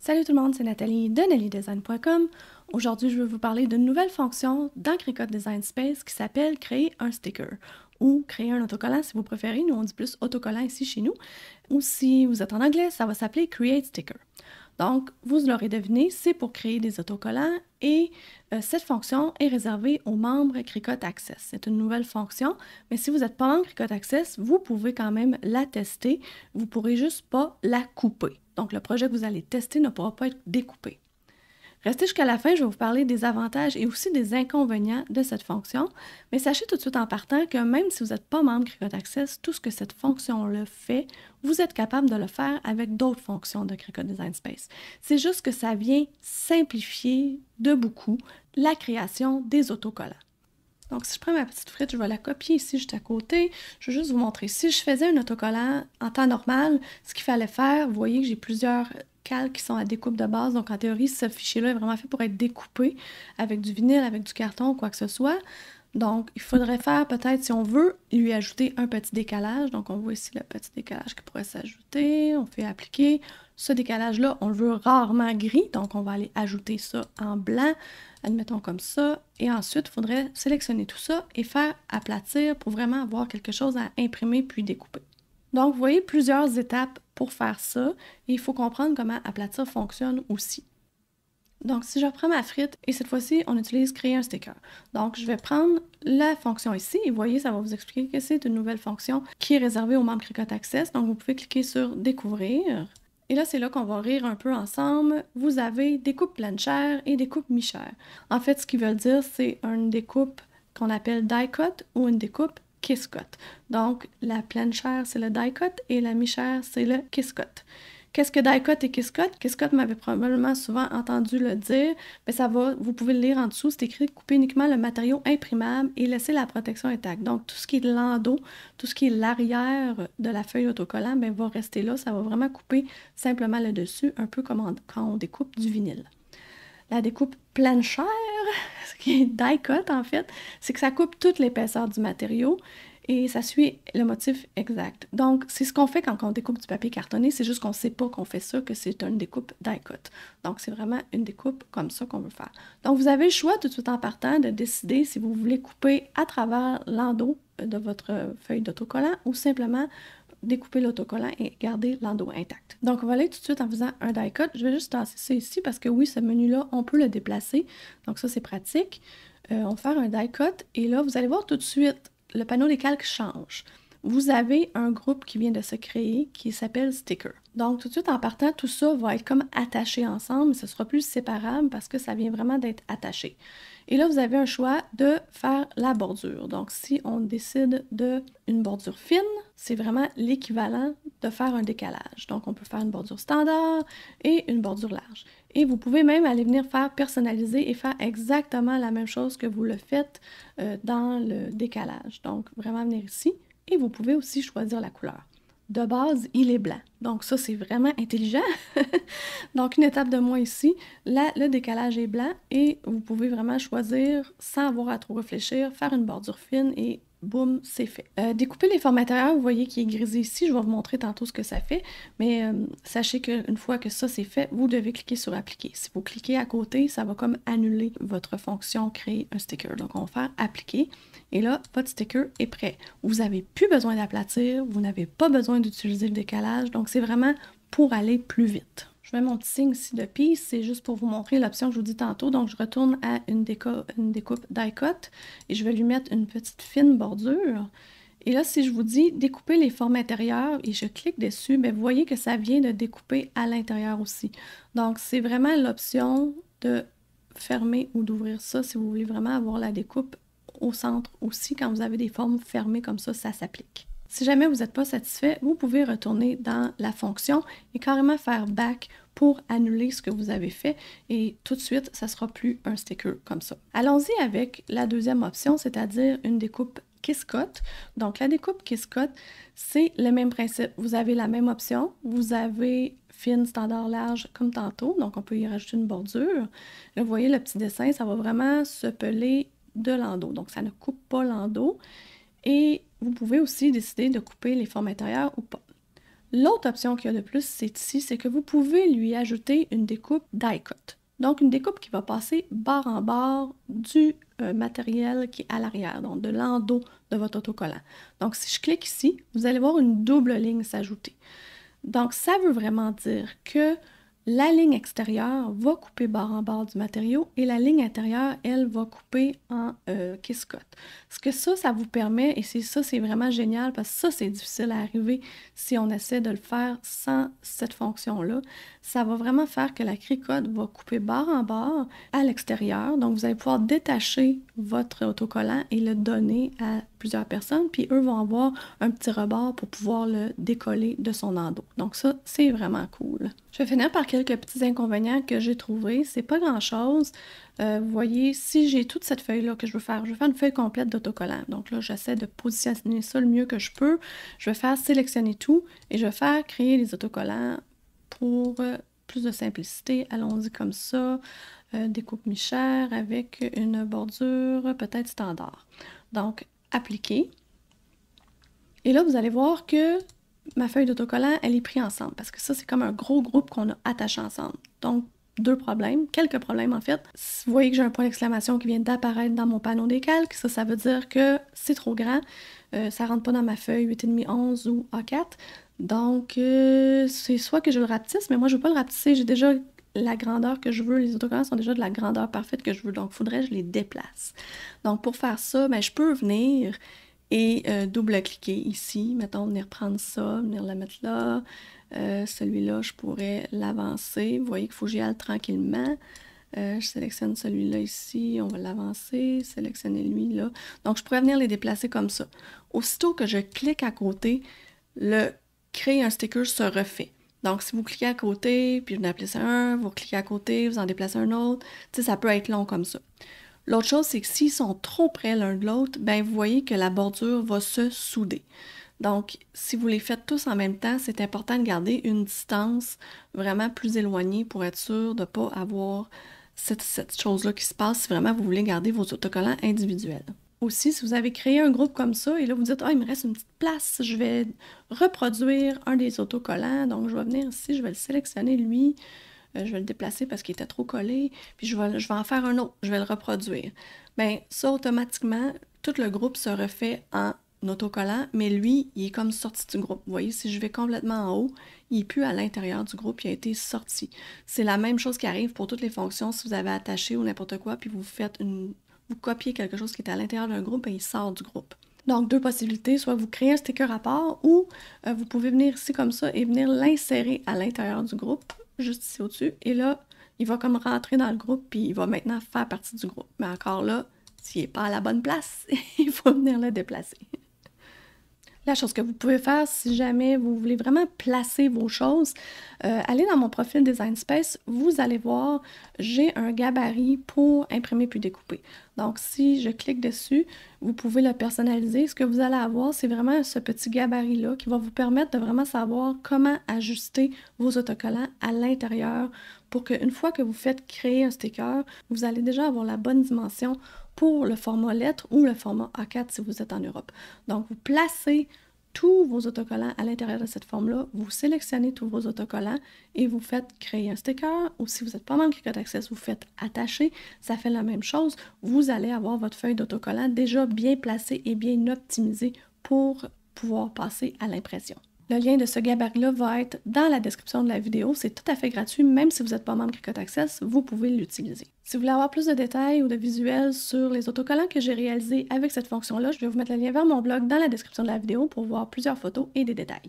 Salut tout le monde, c'est Nathalie de nellydesign.com. Aujourd'hui, je vais vous parler d'une nouvelle fonction dans Cricut Design Space qui s'appelle créer un sticker ou créer un autocollant si vous préférez. Nous, on dit plus autocollant ici chez nous. Ou si vous êtes en anglais, ça va s'appeler Create Sticker. Donc, vous l'aurez deviné, c'est pour créer des autocollants et cette fonction est réservée aux membres Cricut Access. C'est une nouvelle fonction, mais si vous n'êtes pas membre Cricut Access, vous pouvez quand même la tester. Vous ne pourrez juste pas la couper. Donc, le projet que vous allez tester ne pourra pas être découpé. Restez jusqu'à la fin, je vais vous parler des avantages et aussi des inconvénients de cette fonction, mais sachez tout de suite en partant que même si vous n'êtes pas membre Cricut Access, tout ce que cette fonction-là fait, vous êtes capable de le faire avec d'autres fonctions de Cricut Design Space. C'est juste que ça vient simplifier de beaucoup la création des autocollants. Donc, si je prends ma petite frite, je vais la copier ici juste à côté. Je vais juste vous montrer. Si je faisais un autocollant en temps normal, ce qu'il fallait faire, vous voyez que j'ai plusieurs calques qui sont à découpe de base. Donc, en théorie, ce fichier-là est vraiment fait pour être découpé avec du vinyle, avec du carton, quoi que ce soit. Donc, il faudrait faire peut-être, si on veut, lui ajouter un petit décalage. Donc, on voit ici le petit décalage qui pourrait s'ajouter. On fait appliquer. Ce décalage-là, on le veut rarement gris. Donc, on va aller ajouter ça en blanc. Admettons comme ça. Et ensuite, il faudrait sélectionner tout ça et faire aplatir pour vraiment avoir quelque chose à imprimer puis découper. Donc, vous voyez plusieurs étapes pour faire ça. Et il faut comprendre comment aplatir fonctionne aussi. Donc, si je reprends ma frite, et cette fois-ci, on utilise créer un sticker. Donc, je vais prendre la fonction ici, et vous voyez, ça va vous expliquer que c'est une nouvelle fonction qui est réservée aux membres Cricut Access. Donc, vous pouvez cliquer sur découvrir. Et là, c'est là qu'on va rire un peu ensemble. Vous avez découpe pleine chair et découpe mi-chair. En fait, ce qu'ils veulent dire, c'est une découpe qu'on appelle die cut ou une découpe kiss cut. Donc, la pleine chair, c'est le die cut et la mi-chair, c'est le kiss cut. Qu'est-ce que die cut et kiss cut? Kiss cut m'avait probablement souvent entendu le dire, mais ça va, vous pouvez le lire en dessous, c'est écrit couper uniquement le matériau imprimable et laisser la protection intacte. Donc, tout ce qui est l'endos, tout ce qui est l'arrière de la feuille autocollant, bien, va rester là, ça va vraiment couper simplement le dessus, un peu comme quand on découpe du vinyle. La découpe pleine chair, ce qui est die cut en fait, c'est que ça coupe toute l'épaisseur du matériau et ça suit le motif exact. Donc, c'est ce qu'on fait quand on découpe du papier cartonné, c'est juste qu'on ne sait pas qu'on fait ça, que c'est une découpe die cut. Donc, c'est vraiment une découpe comme ça qu'on veut faire. Donc, vous avez le choix tout de suite en partant de décider si vous voulez couper à travers l'endos de votre feuille d'autocollant ou simplement découper l'autocollant et garder l'endos intact. Donc, on va aller tout de suite en faisant un die cut. Je vais juste tasser ça ici parce que oui, ce menu-là, on peut le déplacer. Donc, ça, c'est pratique. On va faire un die cut et là, vous allez voir tout de suite, le panneau des calques change. Vous avez un groupe qui vient de se créer qui s'appelle Sticker. Donc, tout de suite, en partant, tout ça va être comme attaché ensemble, mais ce sera plus séparable parce que ça vient vraiment d'être attaché. Et là, vous avez un choix de faire la bordure. Donc, si on décide d'une bordure fine, c'est vraiment l'équivalent de faire un décalage. Donc, on peut faire une bordure standard et une bordure large. Et vous pouvez même aller venir faire personnaliser et faire exactement la même chose que vous le faites dans le décalage. Donc, vraiment venir ici. Et vous pouvez aussi choisir la couleur. De base, il est blanc. Donc ça, c'est vraiment intelligent. Donc une étape de moins ici. Là, le décalage est blanc et vous pouvez vraiment choisir, sans avoir à trop réfléchir, faire une bordure fine et boum, c'est fait. Découper les formes intérieures, vous voyez qu'il est grisé ici. Je vais vous montrer tantôt ce que ça fait. Mais sachez qu'une fois que ça c'est fait, vous devez cliquer sur appliquer. Si vous cliquez à côté, ça va comme annuler votre fonction créer un sticker. Donc on va faire appliquer. Et là, votre sticker est prêt. Vous n'avez plus besoin d'aplatir, vous n'avez pas besoin d'utiliser le décalage, donc c'est vraiment pour aller plus vite. Je mets mon petit signe ici de peace, c'est juste pour vous montrer l'option que je vous dis tantôt. Donc je retourne à une découpe die cut et je vais lui mettre une petite fine bordure. Et là, si je vous dis découper les formes intérieures et je clique dessus, bien, vous voyez que ça vient de découper à l'intérieur aussi. Donc c'est vraiment l'option de fermer ou d'ouvrir ça si vous voulez vraiment avoir la découpe au centre aussi, quand vous avez des formes fermées comme ça s'applique. Si jamais vous n'êtes pas satisfait, vous pouvez retourner dans la fonction et carrément faire back pour annuler ce que vous avez fait et tout de suite, ça ne sera plus un sticker comme ça. Allons-y avec la deuxième option, c'est-à-dire une découpe kiss cut. Donc la découpe kiss cut, c'est le même principe. Vous avez la même option, vous avez fine, standard, large, comme tantôt, donc on peut y rajouter une bordure. Là, vous voyez le petit dessin, ça va vraiment se peler de l'endos. Donc, ça ne coupe pas l'endos. Et vous pouvez aussi décider de couper les formes intérieures ou pas. L'autre option qu'il y a de plus, c'est ici, c'est que vous pouvez lui ajouter une découpe die cut. Donc, une découpe qui va passer barre en barre du matériel qui est à l'arrière, donc de l'endos de votre autocollant. Donc, si je clique ici, vous allez voir une double ligne s'ajouter. Donc, ça veut vraiment dire que la ligne extérieure va couper barre en barre du matériau et la ligne intérieure, elle, va couper en kiss cut. Ce que ça vous permet, et c'est vraiment génial parce que ça, c'est difficile à arriver si on essaie de le faire sans cette fonction-là. Ça va vraiment faire que la cricotte va couper barre en barre à l'extérieur. Donc, vous allez pouvoir détacher votre autocollant et le donner à plusieurs personnes, puis eux vont avoir un petit rebord pour pouvoir le décoller de son endos. Donc ça, c'est vraiment cool. Je vais finir par quelques petits inconvénients que j'ai trouvés. C'est pas grand-chose. Vous voyez, si j'ai toute cette feuille-là que je veux faire une feuille complète d'autocollant. Donc là, j'essaie de positionner ça le mieux que je peux. Je vais faire sélectionner tout et je vais faire créer les autocollants pour plus de simplicité. Allons-y comme ça. Découpe mi-chère avec une bordure peut-être standard. Donc, appliquer. Et là, vous allez voir que ma feuille d'autocollant, elle est prise ensemble parce que ça, c'est comme un gros groupe qu'on a attaché ensemble. Donc, quelques problèmes en fait. Vous voyez que j'ai un point d'exclamation qui vient d'apparaître dans mon panneau des calques. Ça veut dire que c'est trop grand. Ça rentre pas dans ma feuille 8,5, 11 ou A4. Donc, c'est soit que je le rapetisse, mais moi, je veux pas le rapetisser. J'ai déjà la grandeur que je veux. Les autocollants sont déjà de la grandeur parfaite que je veux. Donc, il faudrait que je les déplace. Donc, pour faire ça, ben, je peux venir et double-cliquer ici. Mettons, venir prendre ça, venir le mettre là. Celui-là, je pourrais l'avancer. Vous voyez qu'il faut que j'y aille tranquillement. Je sélectionne celui-là ici, on va l'avancer, sélectionner lui là. Donc, je pourrais venir les déplacer comme ça. Aussitôt que je clique à côté, le créer un sticker se refait. Donc, si vous cliquez à côté, puis vous en déplacez un, vous cliquez à côté, vous en déplacez un autre, tu sais, ça peut être long comme ça. L'autre chose, c'est que s'ils sont trop près l'un de l'autre, ben vous voyez que la bordure va se souder. Donc, si vous les faites tous en même temps, c'est important de garder une distance vraiment plus éloignée pour être sûr de ne pas avoir cette chose-là qui se passe si vraiment vous voulez garder vos autocollants individuels. Aussi, si vous avez créé un groupe comme ça et là vous dites « Ah, il me reste une petite place, je vais reproduire un des autocollants. » Donc, je vais venir ici, je vais le sélectionner lui. Je vais le déplacer parce qu'il était trop collé, puis je vais en faire un autre, je vais le reproduire. Bien, ça, automatiquement, tout le groupe se refait en autocollant, mais lui, il est comme sorti du groupe. Vous voyez, si je vais complètement en haut, il n'est plus à l'intérieur du groupe, il a été sorti. C'est la même chose qui arrive pour toutes les fonctions. Si vous avez attaché ou n'importe quoi, puis vous copiez quelque chose qui est à l'intérieur d'un groupe, et il sort du groupe. Donc, deux possibilités, soit vous créez un sticker à part, ou vous pouvez venir ici comme ça et venir l'insérer à l'intérieur du groupe, juste ici au-dessus, et là, il va comme rentrer dans le groupe, puis il va maintenant faire partie du groupe. Mais encore là, s'il n'est pas à la bonne place, il faut venir le déplacer. La chose que vous pouvez faire, si jamais vous voulez vraiment placer vos choses, allez dans mon profil Design Space, vous allez voir, j'ai un gabarit pour imprimer puis découper. Donc, si je clique dessus, vous pouvez le personnaliser. Ce que vous allez avoir, c'est vraiment ce petit gabarit-là qui va vous permettre de vraiment savoir comment ajuster vos autocollants à l'intérieur pour qu'une fois que vous faites créer un sticker, vous allez déjà avoir la bonne dimension pour le format lettre ou le format A4 si vous êtes en Europe. Donc, vous placez tous vos autocollants à l'intérieur de cette forme-là, vous sélectionnez tous vos autocollants et vous faites créer un sticker, ou si vous n'êtes pas membre Cricut Access, vous faites attacher, ça fait la même chose. Vous allez avoir votre feuille d'autocollant déjà bien placée et bien optimisée pour pouvoir passer à l'impression. Le lien de ce gabarit-là va être dans la description de la vidéo. C'est tout à fait gratuit, même si vous n'êtes pas membre Cricut Access, vous pouvez l'utiliser. Si vous voulez avoir plus de détails ou de visuels sur les autocollants que j'ai réalisés avec cette fonction-là, je vais vous mettre le lien vers mon blog dans la description de la vidéo pour voir plusieurs photos et des détails.